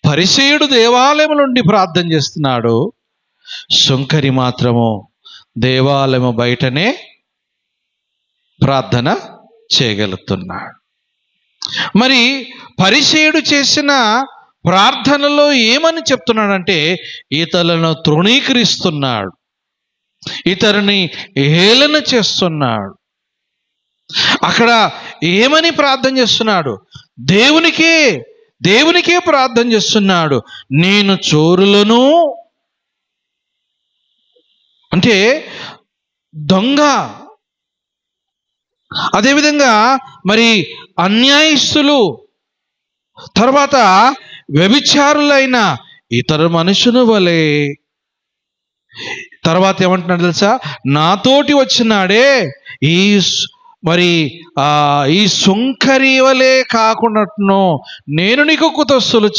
పరిసయ్యుడు దేవాలయం నుండి ప్రార్థన చేస్తున్నాడు, సుంకరి మాత్రము దేవాలయం బయటనే ప్రార్థన చేయగలుగుతున్నాడు. మరి పరిసయ్యుడు చేసిన ప్రార్థనలో ఏమని చెప్తున్నాడంటే, ఇతరులను తృణీకరిస్తున్నాడు, ఇతరుని హేళన చేస్తున్నాడు. అక్కడ ఏమని ప్రార్థన చేస్తున్నాడు? దేవునికే ప్రార్థన చేస్తున్నాడు. నేను చోరులను, అంటే దొంగ, అదేవిధంగా మరి అన్యాయస్తులు, తర్వాత వ్యభిచారులైన ఇతర మనుషుల వలె, తర్వాత ఏమంటున్నాడు తెలుసా? నాతోటి వచ్చినాడే ఈ సుంకరి వలె కాకున్నట్టును నేను నీకు కుతస్తులు